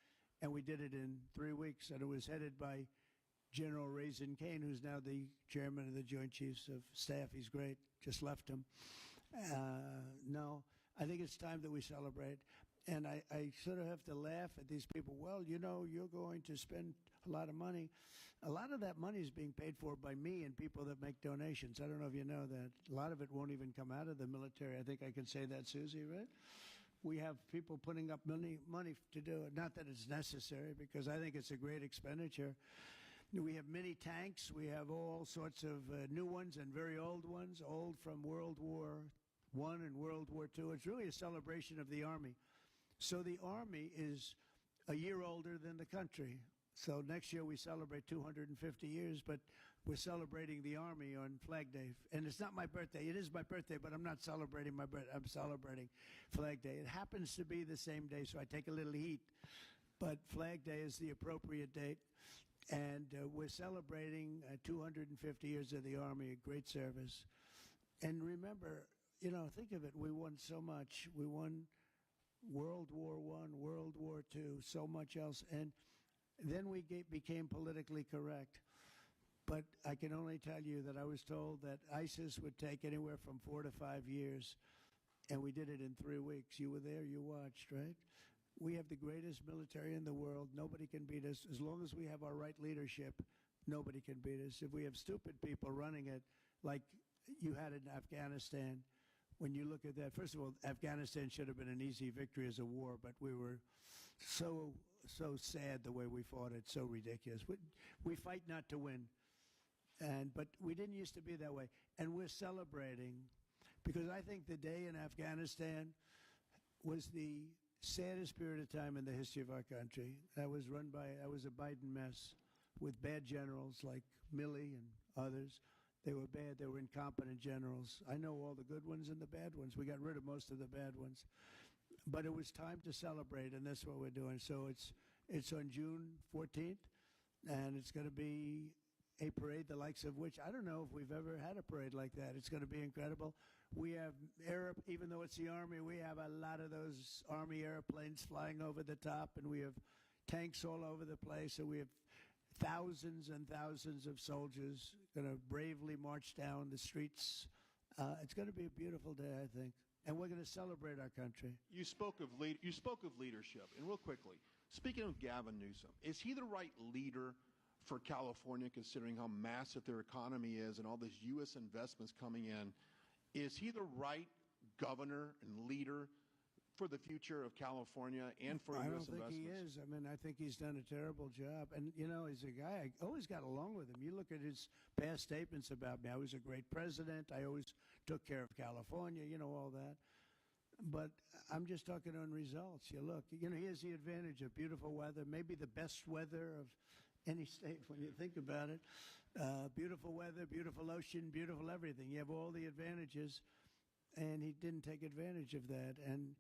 C: and we did it in 3 weeks. And it was headed by General Raisin Kane, who's now the chairman of the Joint Chiefs of Staff. He's great. Just left him. No, I think it's time that we celebrate. And I sort of have to laugh at these people. Well, you know, you're going to spend a lot of money. A lot of that money is being paid for by me and people that make donations. I don't know if you know that. A lot of it won't even come out of the military. I think I can say that, Susie, right? We have people putting up money to do it. Not that it's necessary, because I think it's a great expenditure. We have many tanks. We have all sorts of new ones and very old ones, old from World War I and World War II. It's really a celebration of the Army. So the Army is a year older than the country. So next year we celebrate 250 years, but we're celebrating the Army on Flag Day. And it's not my birthday. It is my birthday, but I'm not celebrating my birthday. I'm celebrating Flag Day. It happens to be the same day, so I take a little heat. But Flag Day is the appropriate date. And we're celebrating 250 years of the Army, a great service. And remember, you know, think of it. We won so much. We won World War I, World War II, so much else. And then we became politically correct. But I can only tell you that I was told that ISIS would take anywhere from 4 to 5 years, and we did it in 3 weeks. You were there, you watched, right? We have the greatest military in the world. Nobody can beat us. As long as we have our right leadership, nobody can beat us. If we have stupid people running it, like you had in Afghanistan, when you look at that, first of all, Afghanistan should have been an easy victory as a war, but we were so sad the way we fought it, so ridiculous. We fight not to win, but we didn't used to be that way. And we're celebrating, because I think the day in Afghanistan was the saddest period of time in the history of our country. That was a Biden mess with bad generals like Milley and others. They were bad. They were incompetent generals. I know all the good ones and the bad ones. We got rid of most of the bad ones. But it was time to celebrate, and that's what we're doing. So it's on June 14th, and it's going to be a parade the likes of which I don't know if we've ever had a parade like that. It's going to be incredible. We have even though it's the Army, we have a lot of those Army airplanes flying over the top, and we have tanks all over the place, and we have thousands and thousands of soldiers going to bravely march down the streets. It's going to be a beautiful day, I think, and we're going to celebrate our country.
P: You spoke of leadership, and real quickly, speaking of Gavin Newsom, is he the right leader for California, considering how massive their economy is and all these U.S. investments coming in? Is he the right governor and leader for the future of California and for U.S. investments?
C: I don't think he is. I mean, I think he's done a terrible job. And, you know, he's a guy, I always got along with him. You look at his past statements about me. I was a great president. I always took care of California, you know, all that. But I'm just talking on results. You look, you know, he has the advantage of beautiful weather, maybe the best weather of any state when you think about it. Beautiful weather, beautiful ocean, beautiful everything. You have all the advantages, and he didn't take advantage of that. And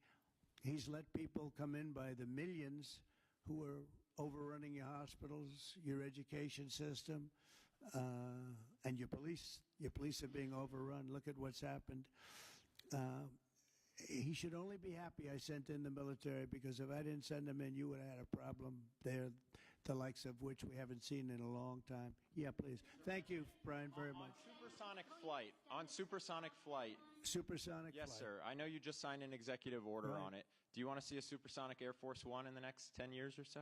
C: he's let people come in by the millions who are overrunning your hospitals, your education system, and your police. Your police are being overrun. Look at what's happened. He should only be happy I sent in the military, because if I didn't send them in, you would have had a problem there, the likes of which we haven't seen in a long time. Yeah, please. Thank you, Brian, very much.
N: On supersonic flight.
C: Supersonic
N: yes,
C: flight.
N: sir. I know you just signed an executive order on it. Do you want to see a supersonic Air Force One in the next 10 years or so?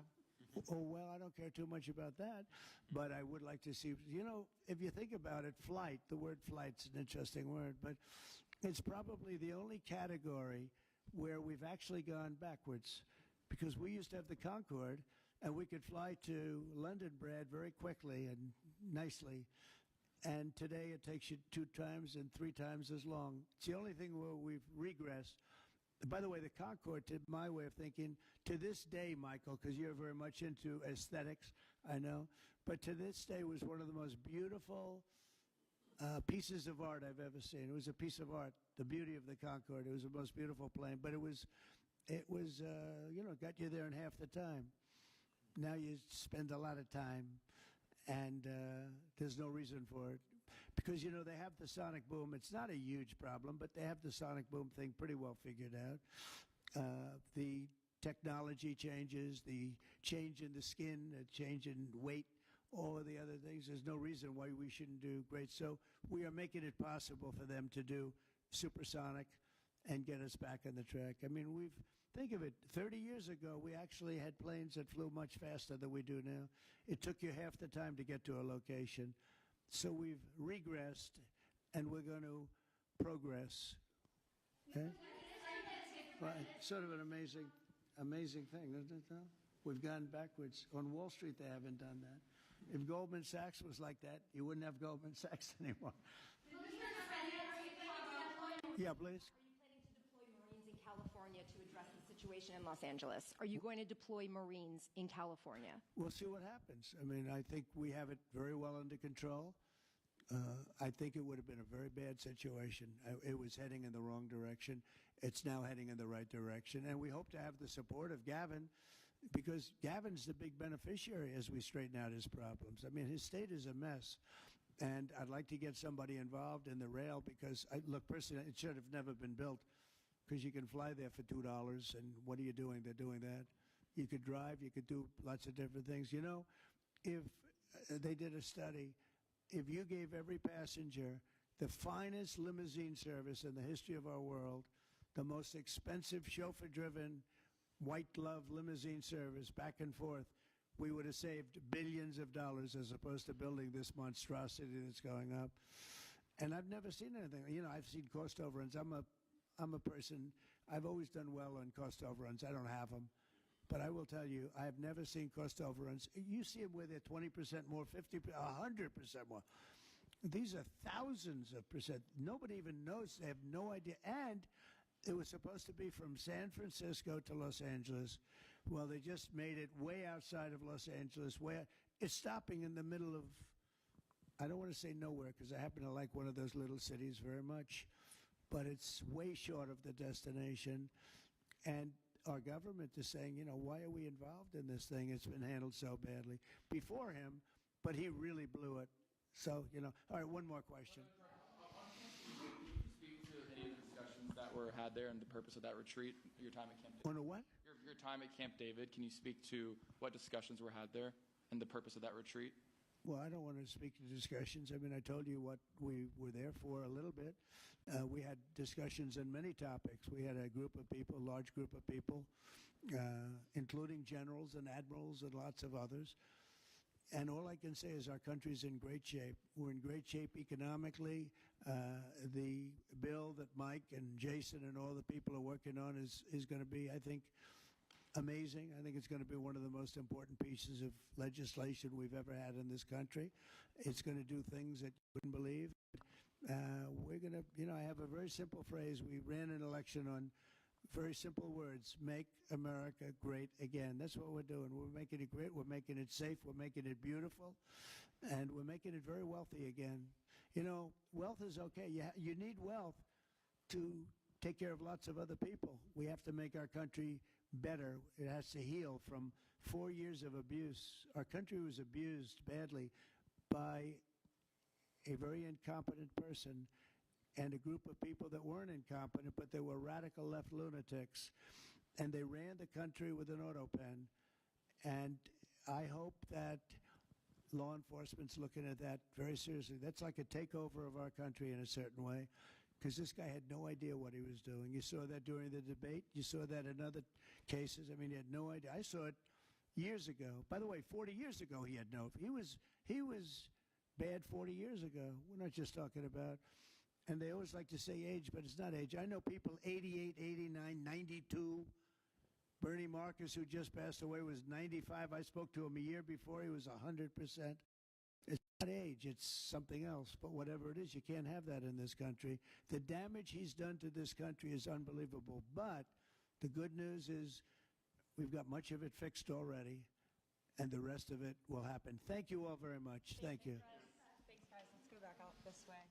C: Oh, well, I don't care too much about that, but I would like to see, if you think about it, flight, the word flight's an interesting word, but it's probably the only category where we've actually gone backwards, because we used to have the Concorde, and we could fly to London, Brad, very quickly and nicely. And today it takes you 2 times and 3 times as long. It's the only thing where we've regressed. By the way, the Concorde, to my way of thinking, to this day, Michael, because you're very much into aesthetics, I know, but to this day was one of the most beautiful pieces of art I've ever seen. It was a piece of art, the beauty of the Concorde. It was the most beautiful plane, but it was got you there in half the time. Now you spend a lot of time, and there's no reason for it. Because, they have the sonic boom. It's not a huge problem, but they have the sonic boom thing pretty well figured out. The technology changes, the change in the skin, the change in weight, all of the other things. There's no reason why we shouldn't do great. So we are making it possible for them to do supersonic and get us back on the track. I mean, think of it, 30 years ago, we actually had planes that flew much faster than we do now. It took you half the time to get to a location. So we've regressed, and we're going to progress. Okay? Right. Sort of an amazing thing, isn't it, though? We've gone backwards. On Wall Street, they haven't done that. If Goldman Sachs was like that, you wouldn't have Goldman Sachs anymore. Yeah, please.
K: California to address the situation in Los Angeles? Are you going to deploy Marines in California?
C: We'll see what happens. I mean, I think we have it very well under control. I think it would have been a very bad situation. It was heading in the wrong direction. It's now heading in the right direction. And we hope to have the support of Gavin, because Gavin's the big beneficiary as we straighten out his problems. I mean, his state is a mess. And I'd like to get somebody involved in the rail because, look, personally, it should have never been built. Because you can fly there for $2, and what are you doing? They're doing that. You could drive. You could do lots of different things. If they did a study, if you gave every passenger the finest limousine service in the history of our world, the most expensive chauffeur-driven, white-glove limousine service back and forth, we would have saved billions of dollars as opposed to building this monstrosity that's going up. And I've never seen anything. I've seen cost overruns. I'm a person, I've always done well on cost overruns. I don't have them. But I will tell you, I have never seen cost overruns. You see them where they're 20% more, 50%, 100% more. These are thousands of percent. Nobody even knows. They have no idea. And it was supposed to be from San Francisco to Los Angeles. Well, they just made it way outside of Los Angeles. It's stopping in the middle of, I don't want to say nowhere, because I happen to like one of those little cities very much. But it's way short of the destination. And our government is saying, why are we involved in this thing? It's been handled so badly before him, but he really blew it. So, all right, one more question.
O: Speak to any of the discussions that were had there and the purpose of that retreat, your time at Camp David.
C: On a what?
O: Your time at Camp David. Can you speak to what discussions were had there and the purpose of that retreat?
C: Well, I don't want to speak to discussions. I mean, I told you what we were there for a little bit. We had discussions on many topics. We had a group of people, a large group of people, including generals and admirals and lots of others. And all I can say is our country's in great shape. We're in great shape economically. The bill that Mike and Jason and all the people are working on is going to be, I think, amazing. I think it's going to be one of the most important pieces of legislation we've ever had in this country. It's going to do things that you wouldn't believe. We're going to, I have a very simple phrase. We ran an election on very simple words: make America great again. That's what we're doing. We're making it great. We're making it safe. We're making it beautiful. And we're making it very wealthy again. Wealth is okay. You need wealth to take care of lots of other people. We have to make our country better. It has to heal from 4 years of abuse. Our country was abused badly by a very incompetent person and a group of people that weren't incompetent, but they were radical left lunatics. And they ran the country with an auto pen. And I hope that law enforcement's looking at that very seriously. That's like a takeover of our country in a certain way, because this guy had no idea what he was doing. You saw that during the debate. You saw that in other cases. I mean, he had no idea. I saw it, years ago. By the way, 40 years ago he had no. He was bad 40 years ago. We're not just talking about. And they always like to say age, but it's not age. I know people 88, 89, 92. Bernie Marcus, who just passed away, was 95. I spoke to him a year before. He was 100%. It's not age. It's something else. But whatever it is, you can't have that in this country. The damage he's done to this country is unbelievable. But the good news is we've got much of it fixed already, and the rest of it will happen. Thank you all very much. Thank you.
Q: Thanks, guys. Let's go back out this way.